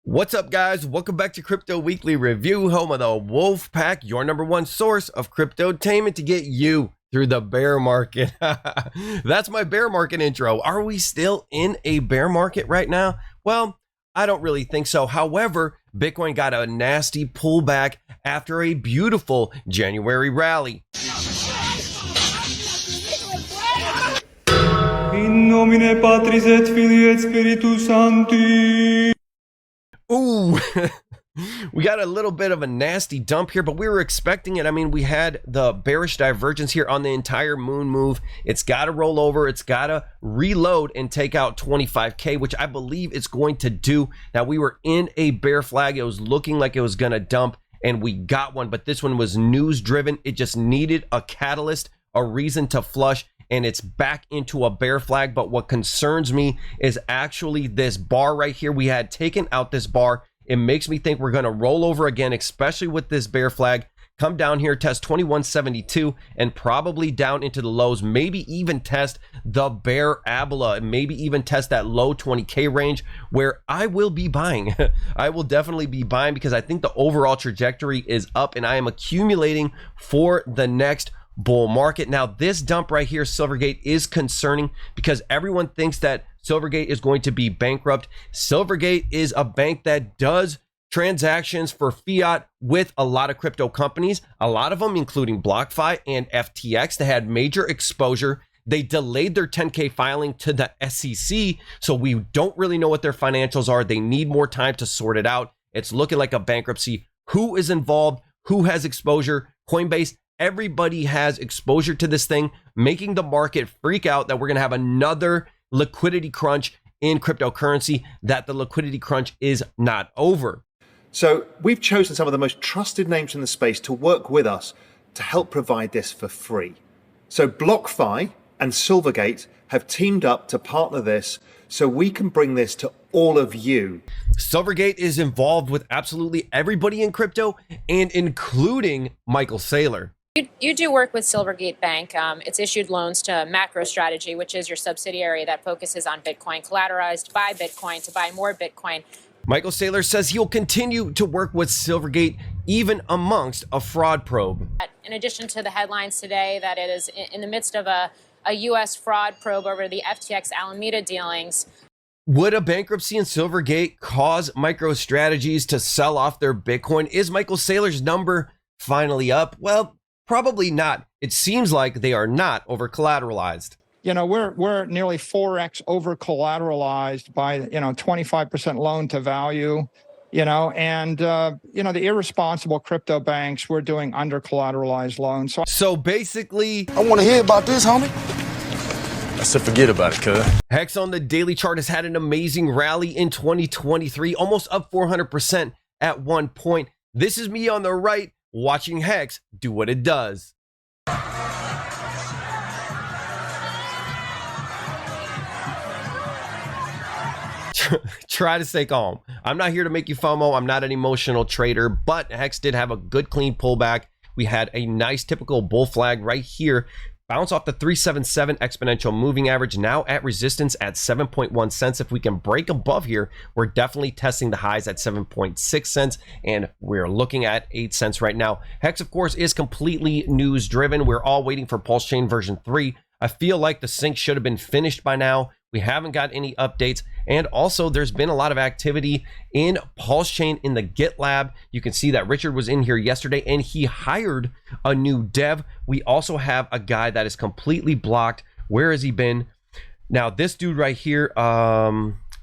What's up, guys? Welcome back to Crypto Weekly Review, home of the Wolf Pack, your number one source of cryptotainment to get you through the bear market. That's my bear market intro. Are we still in a bear market right now? Well, I don't really think so. However, Bitcoin got a nasty pullback after a beautiful January rally. In nomine Patris et Filii et Spiritus Sancti. Ooh, we got a little bit of a nasty dump here, but we were expecting it. I mean, we had the bearish divergence here on the entire moon move. It's got to roll over. It's got to reload and take out 25K, which I believe it's going to do. Now, we were in a bear flag. It was looking like it was going to dump, and we got one, but this one was news driven. It just needed a catalyst, a reason to flush, and it's back into a bear flag. But what concerns me is actually this bar right here. We had taken out this bar. It makes me think we're going to roll over again, especially with this bear flag. Come down here, test 2172, and probably down into the lows, maybe even test the bear abla, and maybe even test that low 20K range where I will be buying. I will definitely be buying because I think the overall trajectory is up and I am accumulating for the next bull market. Now, this dump right here, Silvergate, is concerning because everyone thinks that Silvergate is going to be bankrupt. Silvergate is a bank that does transactions for fiat with a lot of crypto companies, a lot of them including BlockFi and FTX that had major exposure. They delayed their 10K filing to the SEC, so we don't really know what their financials are. They need more time to sort it out. It's looking like a bankruptcy. Who is involved? Who has exposure? Coinbase. Everybody has exposure to this thing, making the market freak out that we're going to have another liquidity crunch in cryptocurrency, that the liquidity crunch is not over. So we've chosen some of the most trusted names in the space to work with us to help provide this for free. So BlockFi and Silvergate have teamed up to partner this so we can bring this to all of you. Silvergate is involved with absolutely everybody in crypto and including Michael Saylor. You do work with Silvergate Bank. It's issued loans to MacroStrategy, which is your subsidiary that focuses on Bitcoin, collateralized by Bitcoin to buy more Bitcoin. Michael Saylor says he'll continue to work with Silvergate even amongst a fraud probe. In addition to the headlines today that it is in the midst of a U.S. fraud probe over the FTX Alameda dealings. Would a bankruptcy in Silvergate cause MicroStrategies to sell off their Bitcoin? Is Michael Saylor's number finally up? Well, probably not. It seems like they are not over collateralized. You know, we're nearly 4x over collateralized by, 25% loan to value, and, the irresponsible crypto banks, we're doing under collateralized loans. So basically, I want to hear about this, homie. I said forget about it, cuz. Hex on the daily chart has had an amazing rally in 2023, almost up 400% at one point. This is me on the right watching Hex do what it does. Try to stay calm. I'm not here to make you FOMO. I'm not an emotional trader, but Hex did have a good clean pullback. We had a nice typical bull flag right here. Bounce off the 377 exponential moving average, now at resistance at 7.1 cents. If we can break above here, we're definitely testing the highs at 7.6 cents, and we're looking at 8 cents right now. Hex, of course, is completely news driven. We're all waiting for Pulsechain version 3. I feel like the sync should have been finished by now. We haven't got any updates. And also, there's been a lot of activity in Pulsechain in the GitLab. You can see that Richard was in here yesterday and he hired a new dev. We also have a guy that is completely blocked. Where has he been? Now, this dude right here,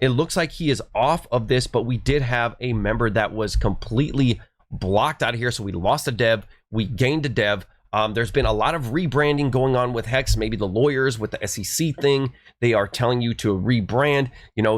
it looks like he is off of this, but we did have a member that was completely blocked out of here. So we lost a dev, we gained a dev. There's been a lot of rebranding going on with Hex. Maybe the lawyers with the SEC thing, they are telling you to rebrand,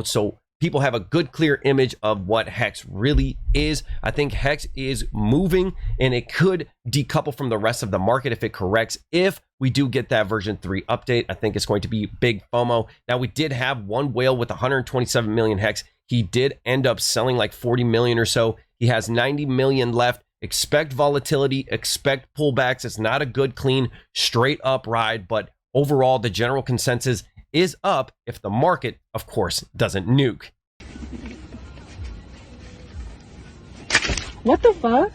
so people have a good, clear image of what Hex really is. I think Hex is moving and it could decouple from the rest of the market if it corrects. If we do get that version 3 update, I think it's going to be big FOMO. Now, we did have one whale with 127 million Hex. He did end up selling like 40 million or so. He has 90 million left. Expect volatility, expect pullbacks. It's not a good, clean, straight up ride, but overall, the general consensus is up if the market, of course, doesn't nuke. What the fuck?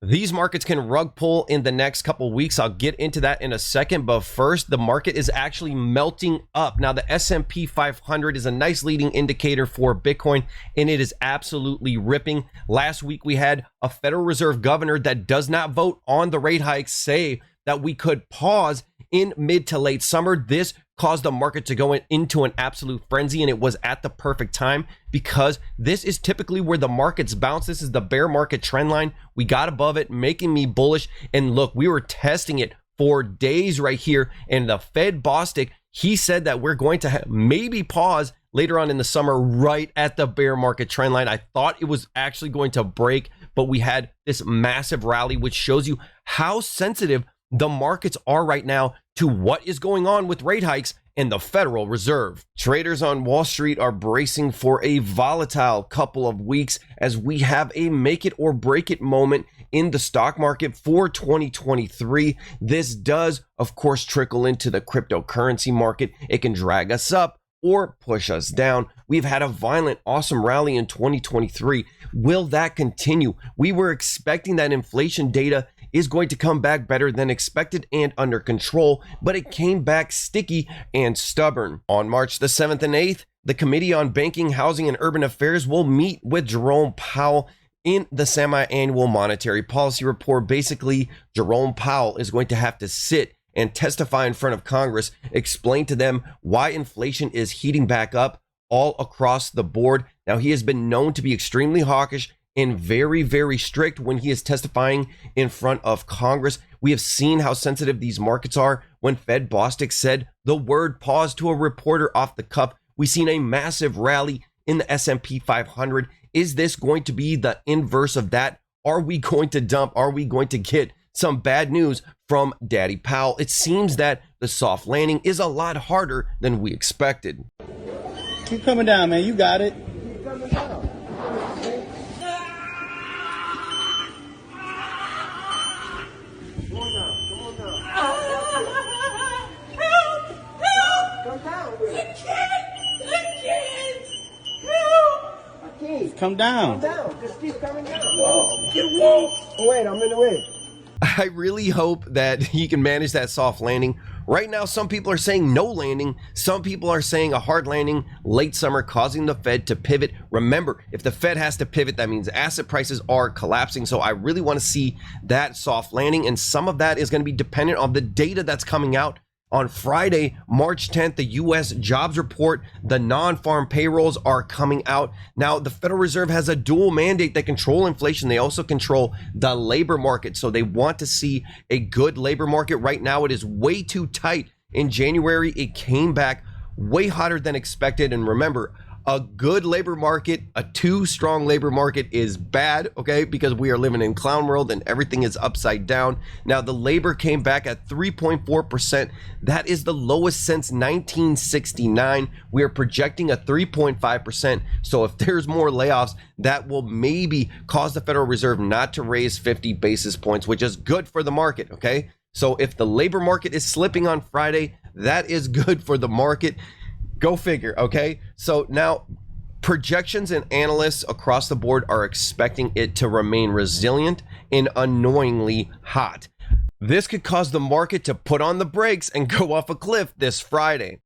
These markets can rug pull in the next couple weeks. I'll get into that in a second, but first, the market is actually melting up. Now, the S&P 500 is a nice leading indicator for Bitcoin, and it is absolutely ripping. Last week, we had a Federal Reserve governor that does not vote on the rate hikes say that we could pause in mid to late summer. This caused the market to go into an absolute frenzy, and it was at the perfect time because this is typically where the markets bounce. This is the bear market trend line. We got above it, making me bullish. And look, we were testing it for days right here. And the Fed Bostic, he said that we're going to maybe pause later on in the summer right at the bear market trend line. I thought it was actually going to break, but we had this massive rally, which shows you how sensitive the markets are right now to what is going on with rate hikes and the Federal Reserve. Traders on Wall Street are bracing for a volatile couple of weeks as we have a make it or break it moment in the stock market for 2023. This does, of course, trickle into the cryptocurrency market. It can drag us up or push us down. We've had a violent, awesome rally in 2023. Will that continue? We were expecting that inflation data is going to come back better than expected and under control, but it came back sticky and stubborn. On March the 7th and 8th, the Committee on Banking, Housing, and Urban Affairs will meet with Jerome Powell in the semi-annual monetary policy report. Basically, Jerome Powell is going to have to sit and testify in front of Congress, explain to them why inflation is heating back up all across the board. Now, he has been known to be extremely hawkish and very, very strict when he is testifying in front of Congress. We have seen how sensitive these markets are. When Fed Bostic said the word pause to a reporter off the cuff, we've seen a massive rally in the S&P 500. Is this going to be the inverse of that? Are we going to dump? Are we going to get some bad news from Daddy Powell? It seems that the soft landing is a lot harder than we expected. Keep coming down, man. You got it. Keep coming down. Come down. Come down. Just keep coming down. Whoa. Get whoa. Oh, wait, I'm in the way. I really hope that he can manage that soft landing. Right now, some people are saying no landing. Some people are saying a hard landing late summer, causing the Fed to pivot. Remember, if the Fed has to pivot, that means asset prices are collapsing. So I really want to see that soft landing. And some of that is going to be dependent on the data that's coming out. On Friday, March 10th, the U.S. jobs report, the non-farm payrolls are coming out. Now, the Federal Reserve has a dual mandate. They control inflation. They also control the labor market. So they want to see a good labor market. Right now, it is way too tight. In January, it came back way hotter than expected. And remember, a good labor market, a too strong labor market is bad, okay? Because we are living in clown world and everything is upside down. Now, the labor came back at 3.4%. That is the lowest since 1969. We are projecting a 3.5%. So if there's more layoffs, that will maybe cause the Federal Reserve not to raise 50 basis points, which is good for the market, okay? So if the labor market is slipping on Friday, that is good for the market. Go figure, okay? So now projections and analysts across the board are expecting it to remain resilient and annoyingly hot. This could cause the market to put on the brakes and go off a cliff this Friday.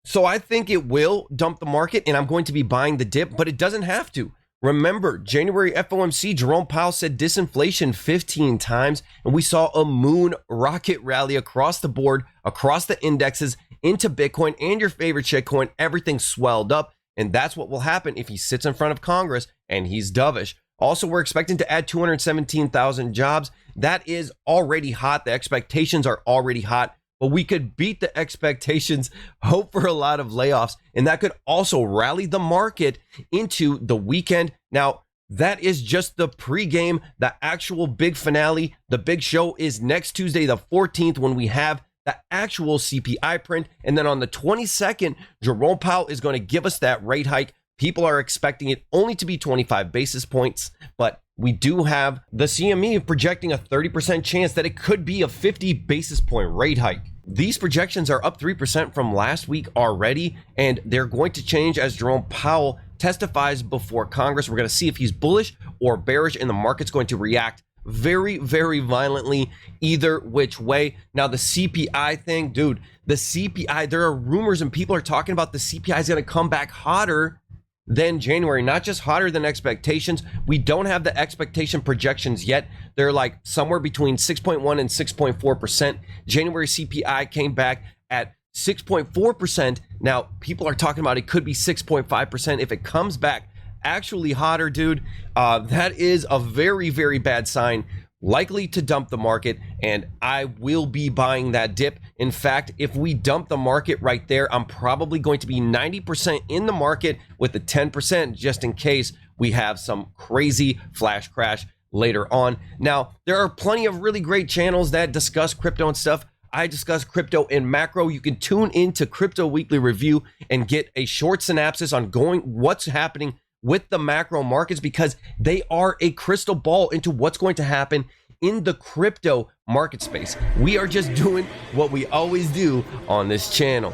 So I think it will dump the market and I'm going to be buying the dip, but it doesn't have to. Remember, January FOMC, Jerome Powell said disinflation 15 times, and we saw a moon rocket rally across the board, across the indexes, into Bitcoin and your favorite shitcoin. Everything swelled up, and that's what will happen if he sits in front of Congress and he's dovish. Also, we're expecting to add 217,000 jobs. That is already hot. The expectations are already hot. But we could beat the expectations, hope for a lot of layoffs, and that could also rally the market into the weekend. Now, that is just the pregame. The actual big finale, the big show is next Tuesday, the 14th, when we have the actual CPI print. And then on the 22nd, Jerome Powell is going to give us that rate hike. People are expecting it only to be 25 basis points, but we do have the CME projecting a 30% chance that it could be a 50 basis point rate hike. these projections are up 3% from last week already, and they're going to change as Jerome Powell testifies before Congress. We're going to see if he's bullish or bearish, and the market's going to react very, very violently either which way. Now, the CPI thing, dude, the CPI, there are rumors and people are talking about the CPI is going to come back hotter than January, not just hotter than expectations. We don't have the expectation projections yet. They're like somewhere between 6.1 and 6.4%. January CPI came back at 6.4%. Now, people are talking about it could be 6.5% if it comes back actually hotter, dude. That is a very, very bad sign, likely to dump the market, and I will be buying that dip. In fact, if we dump the market right there, I'm probably going to be 90% in the market with the 10% just in case we have some crazy flash crash later on. Now, there are plenty of really great channels that discuss crypto and stuff. I discuss crypto and macro. You can tune into Crypto Weekly Review and get a short synopsis on what's happening with the macro markets, because they are a crystal ball into what's going to happen in the crypto market space. We are just doing what we always do on this channel.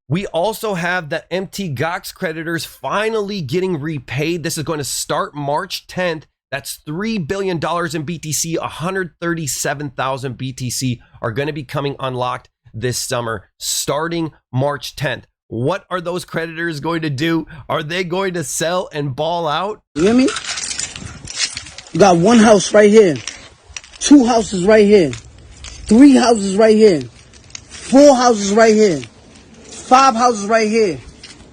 We also have the MT Gox creditors finally getting repaid. This is going to start March 10th. That's $3 billion in BTC, 137,000 BTC are going to be coming unlocked this summer, starting March 10th. What are those creditors going to do? Are they going to sell and ball out? You hear me? You got one house right here, two houses right here, three houses right here, four houses right here, five houses right here,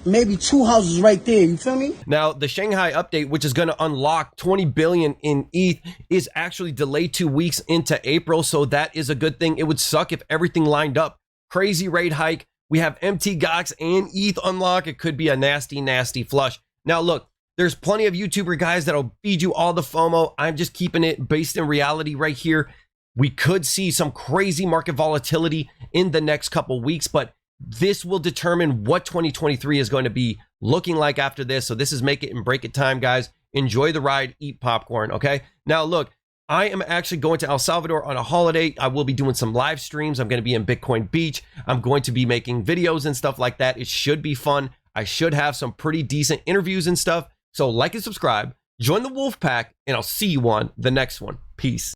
maybe two houses right there. You feel me? Now, the Shanghai update, which is going to unlock 20 billion in ETH, is actually delayed 2 weeks into April. So that is a good thing. It would suck if everything lined up. Crazy rate hike. We have MT Gox and ETH unlock. It could be a nasty, nasty flush. Now, look, there's plenty of YouTuber guys that'll feed you all the FOMO. I'm just keeping it based in reality right here. We could see some crazy market volatility in the next couple weeks, but this will determine what 2023 is going to be looking like after this. So this is make it and break it time, guys. Enjoy the ride, eat popcorn, okay? Now, look, I am actually going to El Salvador on a holiday. I will be doing some live streams. I'm going to be in Bitcoin Beach. I'm going to be making videos and stuff like that. It should be fun. I should have some pretty decent interviews and stuff. So like and subscribe, join the Wolf Pack, and I'll see you on the next one. Peace.